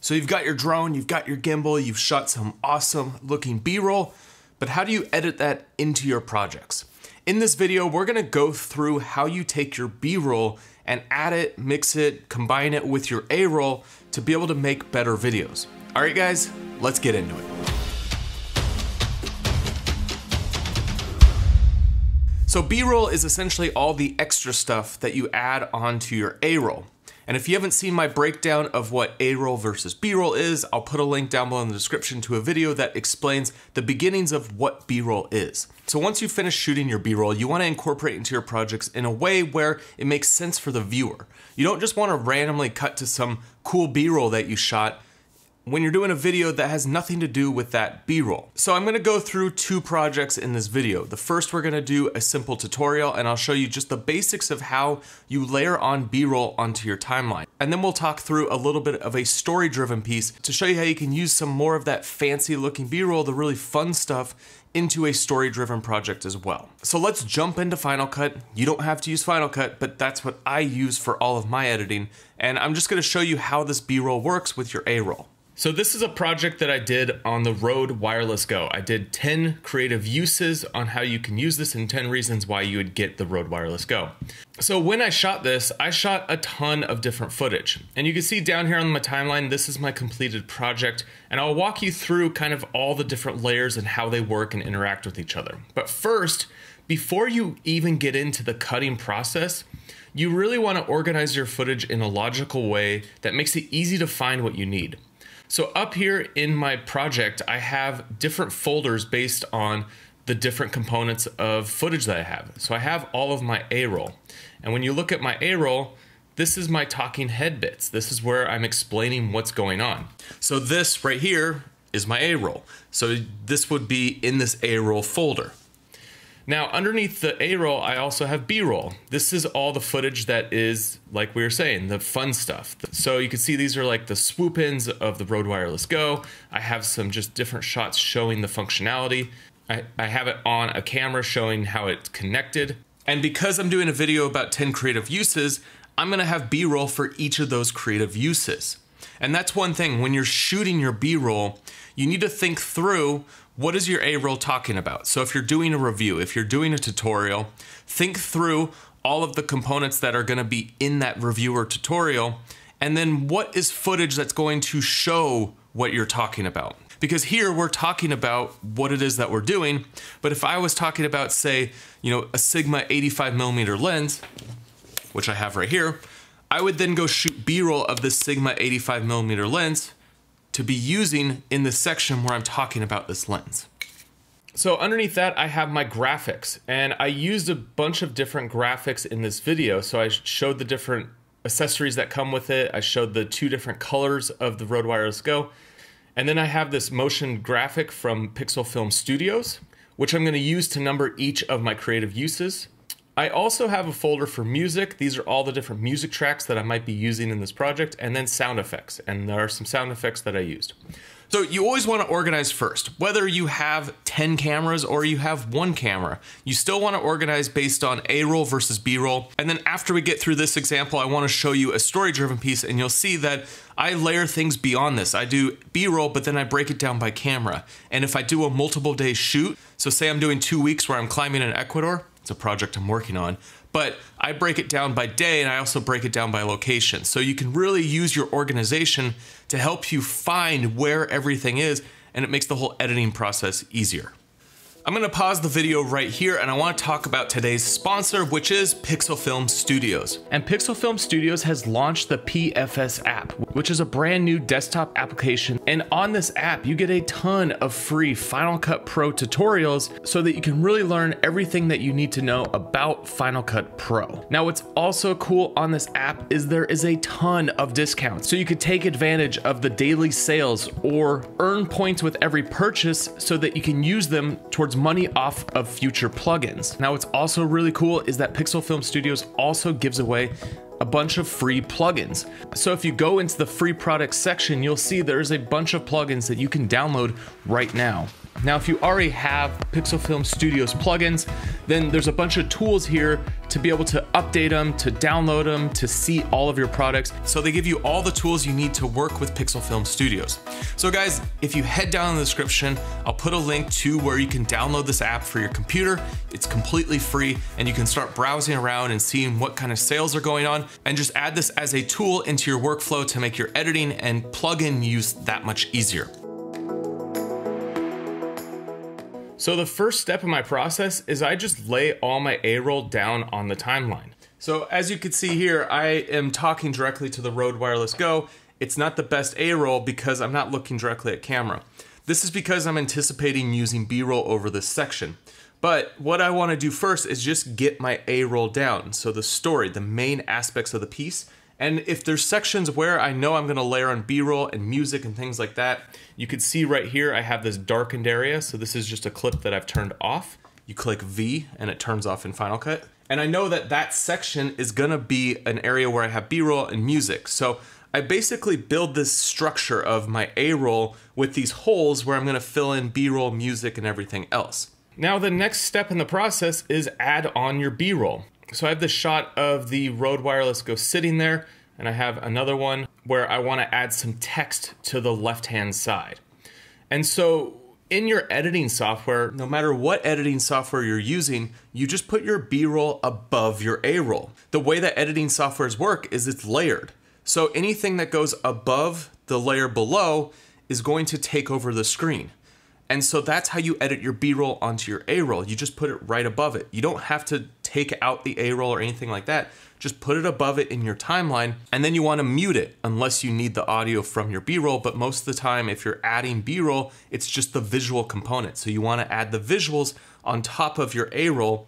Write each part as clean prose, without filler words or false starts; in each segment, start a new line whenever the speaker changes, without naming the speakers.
So you've got your drone, you've got your gimbal, you've shot some awesome looking B-roll, but how do you edit that into your projects? In this video, we're gonna go through how you take your B-roll and add it, mix it, combine it with your A-roll to be able to make better videos. All right, guys, let's get into it. So B-roll is essentially all the extra stuff that you add onto your A-roll. And if you haven't seen my breakdown of what A-roll versus B-roll is, I'll put a link down below in the description to a video that explains the beginnings of what B-roll is. So once you finish shooting your B-roll, you want to incorporate into your projects in a way where it makes sense for the viewer. You don't just want to randomly cut to some cool B-roll that you shot when you're doing a video that has nothing to do with that B-roll. So I'm gonna go through two projects in this video. The first, we're gonna do a simple tutorial and I'll show you just the basics of how you layer on B-roll onto your timeline. And then we'll talk through a little bit of a story-driven piece to show you how you can use some more of that fancy looking B-roll, the really fun stuff, into a story-driven project as well. So let's jump into Final Cut. You don't have to use Final Cut, but that's what I use for all of my editing. And I'm just gonna show you how this B-roll works with your A-roll. So this is a project that I did on the Rode Wireless Go. I did 10 creative uses on how you can use this and 10 reasons why you would get the Rode Wireless Go. So when I shot this, I shot a ton of different footage. And you can see down here on my timeline, this is my completed project. And I'll walk you through kind of all the different layers and how they work and interact with each other. But first, before you even get into the cutting process, you really want to organize your footage in a logical way that makes it easy to find what you need. So up here in my project, I have different folders based on the different components of footage that I have. So I have all of my A-roll. And when you look at my A-roll, this is my talking head bits. This is where I'm explaining what's going on. So this right here is my A-roll. So this would be in this A-roll folder. Now, underneath the A-roll, I also have B-roll. This is all the footage that is, like we were saying, the fun stuff. So you can see these are like the swoop-ins of the Rode Wireless Go. I have some just different shots showing the functionality. I have it on a camera showing how it's connected. And because I'm doing a video about 10 creative uses, I'm gonna have B-roll for each of those creative uses. And that's one thing, when you're shooting your B-roll, you need to think through what is your A-roll talking about? So if you're doing a review, if you're doing a tutorial, think through all of the components that are gonna be in that review or tutorial, and then what is footage that's going to show what you're talking about? Because here we're talking about what it is that we're doing, but if I was talking about, say, a Sigma 85mm lens, which I have right here, I would then go shoot B-roll of this Sigma 85mm lens to be using in the section where I'm talking about this lens. So underneath that, I have my graphics, and I used a bunch of different graphics in this video. So I showed the different accessories that come with it. I showed the 2 different colors of the Rode Wireless Go. And then I have this motion graphic from Pixel Film Studios, which I'm gonna use to number each of my creative uses. I also have a folder for music. These are all the different music tracks that I might be using in this project, and then sound effects. And there are some sound effects that I used. So you always want to organize first. Whether you have 10 cameras or you have 1 camera, you still want to organize based on A-roll versus B-roll. And then after we get through this example, I want to show you a story-driven piece, and you'll see that I layer things beyond this. I do B-roll, but then I break it down by camera. And if I do a multiple day shoot, so say I'm doing 2 weeks where I'm climbing in Ecuador, it's a project I'm working on, but I break it down by day and I also break it down by location. So you can really use your organization to help you find where everything is, and it makes the whole editing process easier. I'm gonna pause the video right here and I wanna talk about today's sponsor, which is Pixel Film Studios. And Pixel Film Studios has launched the PFS app, which is a brand new desktop application. And on this app, you get a ton of free Final Cut Pro tutorials so that you can really learn everything that you need to know about Final Cut Pro. Now, what's also cool on this app is there is a ton of discounts. So you could take advantage of the daily sales or earn points with every purchase so that you can use them towards money off of future plugins. Now, what's also really cool is that Pixel Film Studios also gives away a bunch of free plugins. So if you go into the free products section, you'll see there's a bunch of plugins that you can download right now. Now, if you already have Pixel Film Studio's plugins, then there's a bunch of tools here to be able to update them, to download them, to see all of your products. So they give you all the tools you need to work with Pixel Film Studios. So guys, if you head down in the description, I'll put a link to where you can download this app for your computer. It's completely free, and you can start browsing around and seeing what kind of sales are going on, and just add this as a tool into your workflow to make your editing and plugin use that much easier. So the first step in my process is I just lay all my A-roll down on the timeline. So as you can see here, I am talking directly to the Rode Wireless Go. It's not the best A-roll because I'm not looking directly at camera. This is because I'm anticipating using B-roll over this section. But what I want to do first is just get my A-roll down. So the story, the main aspects of the piece. And if there's sections where I know I'm gonna layer on B-roll and music and things like that, you can see right here I have this darkened area. So this is just a clip that I've turned off. You click V and it turns off in Final Cut. And I know that that section is gonna be an area where I have B-roll and music. So I basically build this structure of my A-roll with these holes where I'm gonna fill in B-roll, music, and everything else. Now the next step in the process is add on your B-roll. So I have this shot of the Rode Wireless Go sitting there, and I have another one where I want to add some text to the left-hand side. And so in your editing software, no matter what editing software you're using, you just put your B-roll above your A-roll. The way that editing softwares work is it's layered. So anything that goes above the layer below is going to take over the screen. And so that's how you edit your B-roll onto your A-roll. You just put it right above it. You don't have to take out the A-roll or anything like that. Just put it above it in your timeline, and then you want to mute it unless you need the audio from your B-roll. But most of the time, if you're adding B-roll, it's just the visual component. So you want to add the visuals on top of your A-roll.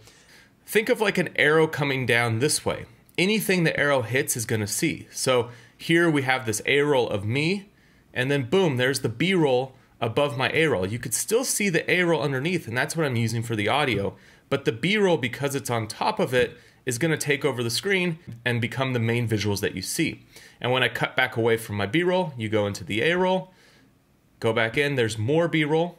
Think of like an arrow coming down this way. Anything the arrow hits is going to see. So here we have this A-roll of me, and then boom, there's the B-roll above my A-roll. You could still see the A-roll underneath, and that's what I'm using for the audio. But the B-roll, because it's on top of it, is gonna take over the screen and become the main visuals that you see. And when I cut back away from my B-roll, you go into the A-roll, go back in, there's more B-roll.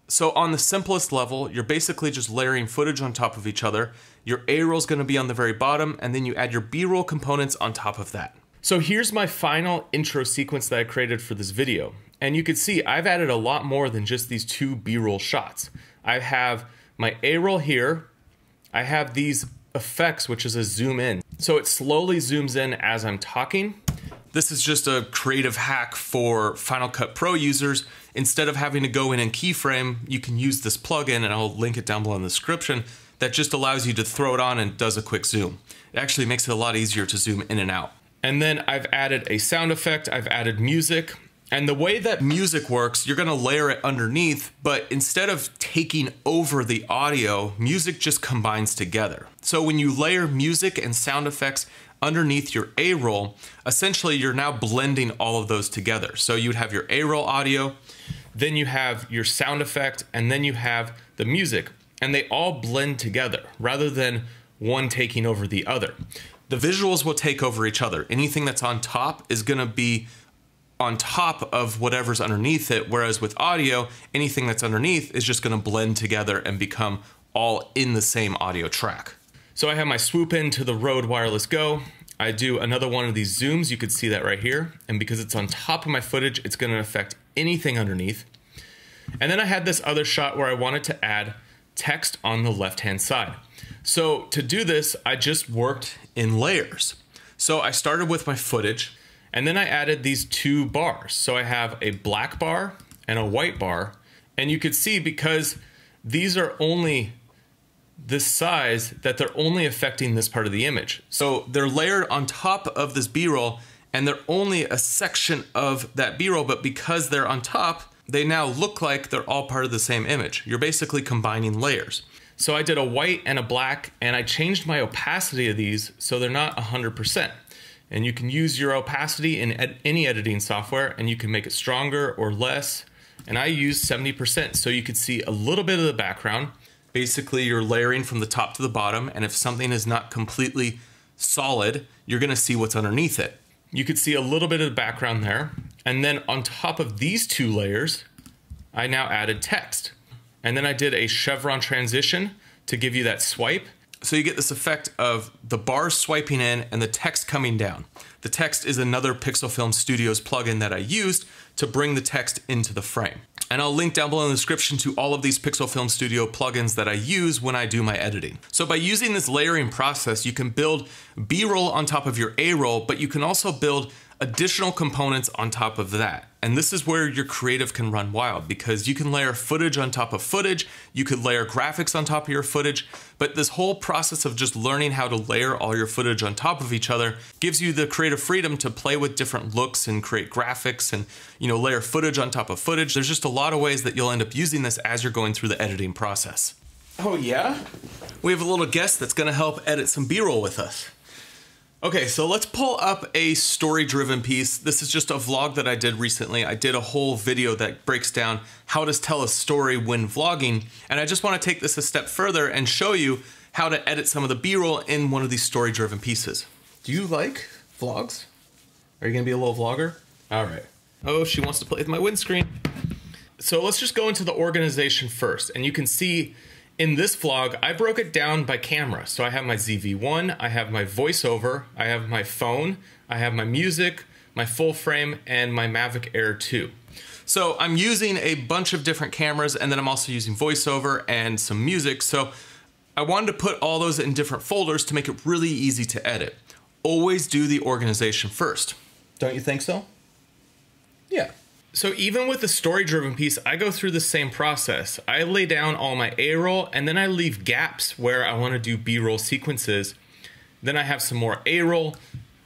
So on the simplest level, you're basically just layering footage on top of each other. Your A-roll is gonna be on the very bottom, and then you add your B-roll components on top of that. So here's my final intro sequence that I created for this video. And you can see I've added a lot more than just these two B-roll shots. I have my A-roll here. I have these effects, which is a zoom in. So it slowly zooms in as I'm talking. This is just a creative hack for Final Cut Pro users. Instead of having to go in and keyframe, you can use this plugin, and I'll link it down below in the description, that just allows you to throw it on and does a quick zoom. It actually makes it a lot easier to zoom in and out. And then I've added a sound effect, I've added music. And the way that music works, you're gonna layer it underneath, but instead of taking over the audio, music just combines together. So when you layer music and sound effects underneath your A-roll, essentially you're now blending all of those together. So you'd have your A-roll audio, then you have your sound effect, and then you have the music, and they all blend together rather than one taking over the other. The visuals will take over each other. Anything that's on top is gonna be on top of whatever's underneath it, whereas with audio, anything that's underneath is just gonna blend together and become all in the same audio track. So I have my swoop in to the Rode Wireless Go. I do another one of these zooms, you could see that right here, and because it's on top of my footage, it's gonna affect anything underneath. And then I had this other shot where I wanted to add text on the left-hand side. So to do this, I just worked in layers. So I started with my footage, and then I added these two bars. So I have a black bar and a white bar. And you could see because these are only this size that they're only affecting this part of the image. So they're layered on top of this B-roll, and they're only a section of that B-roll, but because they're on top, they now look like they're all part of the same image. You're basically combining layers. So I did a white and a black, and I changed my opacity of these so they're not 100%. And you can use your opacity in any editing software, and you can make it stronger or less. And I use 70%, so you could see a little bit of the background. Basically, you're layering from the top to the bottom, and if something is not completely solid, you're gonna see what's underneath it. You could see a little bit of the background there. And then on top of these two layers, I now added text. And then I did a chevron transition to give you that swipe. So you get this effect of the bars swiping in and the text coming down. The text is another Pixel Film Studios plugin that I used to bring the text into the frame. And I'll link down below in the description to all of these Pixel Film Studio plugins that I use when I do my editing. So by using this layering process, you can build B-roll on top of your A-roll, but you can also build additional components on top of that. And this is where your creative can run wild, because you can layer footage on top of footage, you could layer graphics on top of your footage, but this whole process of just learning how to layer all your footage on top of each other gives you the creative freedom to play with different looks and create graphics and, you know, layer footage on top of footage. There's just a lot of ways that you'll end up using this as you're going through the editing process. Oh yeah? We have a little guest that's gonna help edit some B-roll with us. Okay, so let's pull up a story-driven piece. This is just a vlog that I did recently. I did a whole video that breaks down how to tell a story when vlogging, and I just want to take this a step further and show you how to edit some of the B-roll in one of these story-driven pieces. Do you like vlogs? Are you gonna be a little vlogger? All right. Oh, she wants to play with my windscreen. So let's just go into the organization first, and you can see in this vlog, I broke it down by camera. So I have my ZV-1, I have my voiceover, I have my phone, I have my music, my full frame, and my Mavic Air 2. So I'm using a bunch of different cameras, and then I'm also using voiceover and some music. So I wanted to put all those in different folders to make it really easy to edit. Always do the organization first. Don't you think so? Yeah. So even with the story-driven piece, I go through the same process. I lay down all my A-roll, and then I leave gaps where I want to do B-roll sequences. Then I have some more A-roll,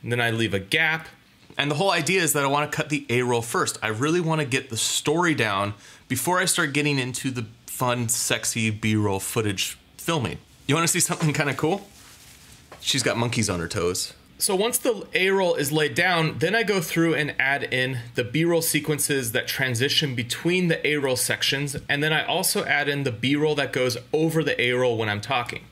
and then I leave a gap. And the whole idea is that I want to cut the A-roll first. I really want to get the story down before I start getting into the fun, sexy B-roll footage filming. You want to see something kind of cool? She's got monkeys on her toes. So once the A-roll is laid down, then I go through and add in the B-roll sequences that transition between the A-roll sections, and then I also add in the B-roll that goes over the A-roll when I'm talking.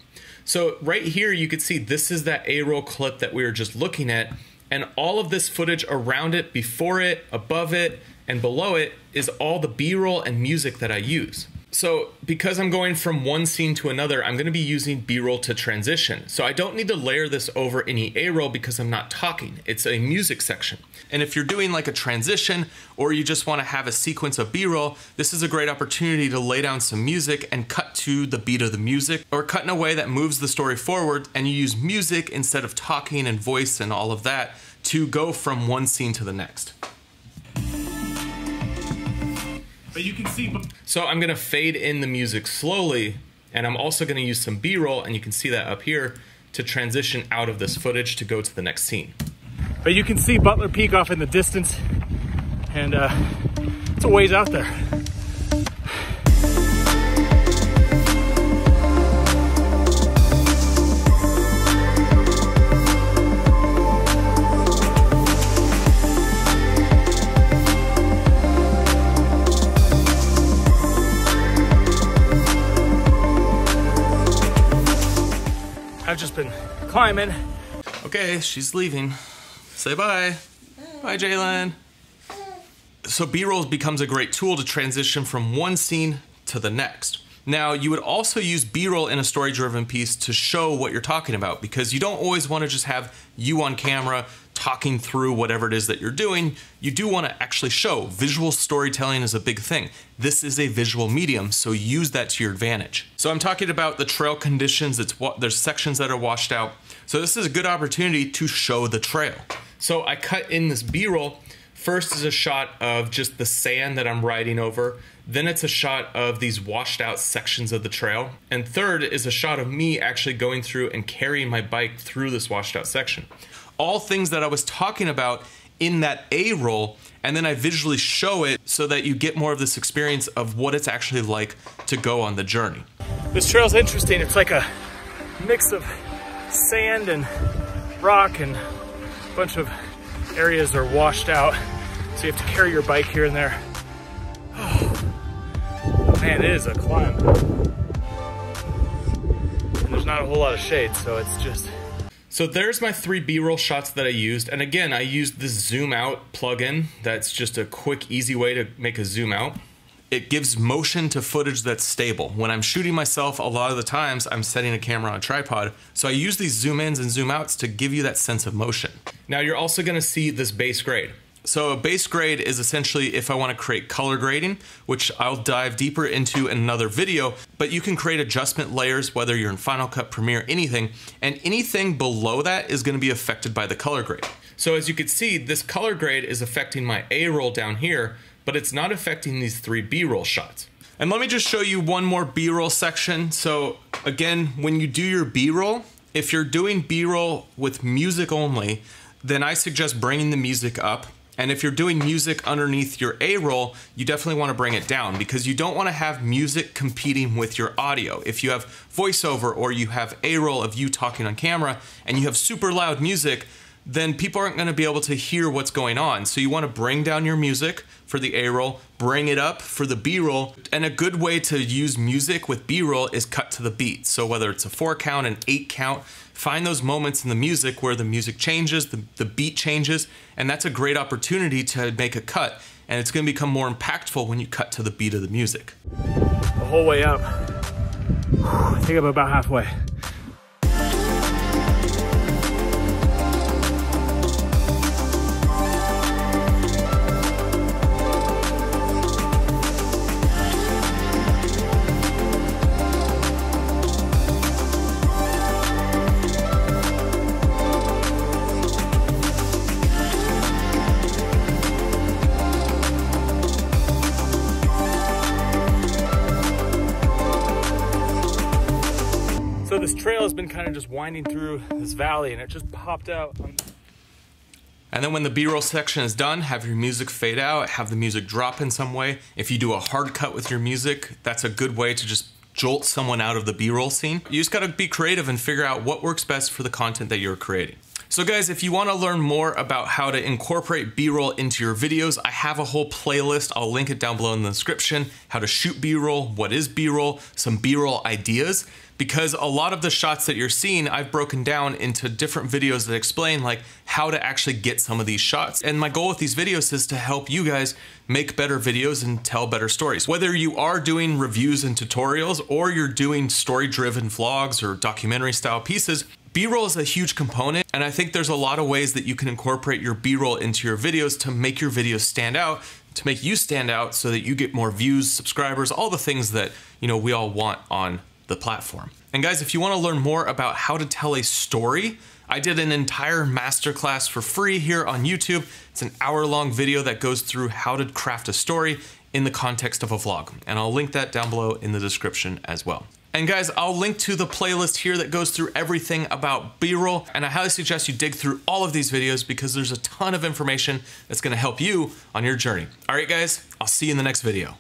So right here you can see this is that A-roll clip that we were just looking at, and all of this footage around it, before it, above it, and below it is all the B-roll and music that I use. So because I'm going from one scene to another, I'm going to be using B-roll to transition. So I don't need to layer this over any A-roll because I'm not talking. It's a music section. And if you're doing like a transition or you just want to have a sequence of B-roll, this is a great opportunity to lay down some music and cut to the beat of the music, or cut in a way that moves the story forward, and you use music instead of talking and voice and all of that to go from one scene to the next. But you can see. So I'm gonna fade in the music slowly, and I'm also gonna use some B-roll, and you can see that up here, to transition out of this footage to go to the next scene.
But you can see Butler Peak off in the distance, and it's a ways out there. I've just been climbing.
Okay, she's leaving. Say bye. Bye, Jalen. So B-roll becomes a great tool to transition from one scene to the next. Now, you would also use B-roll in a story-driven piece to show what you're talking about, because you don't always want to just have you on camera talking through whatever it is that you're doing. You do want to actually show. Visual storytelling is a big thing. This is a visual medium, so use that to your advantage. So I'm talking about the trail conditions. There's sections that are washed out. So this is a good opportunity to show the trail. So I cut in this B-roll. First is a shot of just the sand that I'm riding over. Then it's a shot of these washed out sections of the trail. And third is a shot of me actually going through and carrying my bike through this washed out section. All things that I was talking about in that A-roll, and then I visually show it so that you get more of this experience of what it's actually like to go on the journey.
This trail's interesting. It's like a mix of sand and rock, and a bunch of areas are washed out. So you have to carry your bike here and there. Oh, man, it is a climb. And there's not a whole lot of shade, so it's just...
So there's my 3 B-roll shots that I used. And again, I used this zoom out plugin. That's just a quick, easy way to make a zoom out. it gives motion to footage that's stable. When I'm shooting myself, a lot of the times I'm setting a camera on a tripod. So I use these zoom ins and zoom outs to give you that sense of motion. Now you're also gonna see this base grade. So a base grade is essentially if I want to create color grading, which I'll dive deeper into in another video, but you can create adjustment layers, whether you're in Final Cut, Premiere, anything, and anything below that is going to be affected by the color grade. So as you can see, this color grade is affecting my A-roll down here, but it's not affecting these 3 B-roll shots. And let me just show you one more B-roll section. So again, when you do your B-roll, if you're doing B-roll with music only, then I suggest bringing the music up. And if you're doing music underneath your A-roll, you definitely want to bring it down because you don't want to have music competing with your audio. If you have voiceover or you have A-roll of you talking on camera and you have super loud music, then people aren't going to be able to hear what's going on. So you want to bring down your music for the A-roll, bring it up for the B-roll, and a good way to use music with B-roll is cut to the beat. So whether it's a 4 count, an 8 count, find those moments in the music where the music changes, the beat changes, and that's a great opportunity to make a cut. And it's going to become more impactful when you cut to the beat of the music.
The whole way up, I think I'm about halfway. So this trail has been kind of just winding through this valley and it just popped out.
And then when the B-roll section is done, have your music fade out, have the music drop in some way. If you do a hard cut with your music, that's a good way to just jolt someone out of the B-roll scene. You just gotta be creative and figure out what works best for the content that you're creating. So guys, if you wanna learn more about how to incorporate B-roll into your videos, I have a whole playlist. I'll link it down below in the description. How to shoot B-roll, what is B-roll, some B-roll ideas. Because a lot of the shots that you're seeing, I've broken down into different videos that explain like how to actually get some of these shots. And my goal with these videos is to help you guys make better videos and tell better stories. Whether you are doing reviews and tutorials or you're doing story-driven vlogs or documentary style pieces, B-roll is a huge component, and I think there's a lot of ways that you can incorporate your B-roll into your videos to make your videos stand out, to make you stand out so that you get more views, subscribers, all the things that, you know, we all want on the platform. And guys, if you want to learn more about how to tell a story, I did an entire masterclass for free here on YouTube. It's an hour-long video that goes through how to craft a story in the context of a vlog. And I'll link that down below in the description as well. And guys, I'll link to the playlist here that goes through everything about B-roll. And I highly suggest you dig through all of these videos because there's a ton of information that's going to help you on your journey. All right, guys, I'll see you in the next video.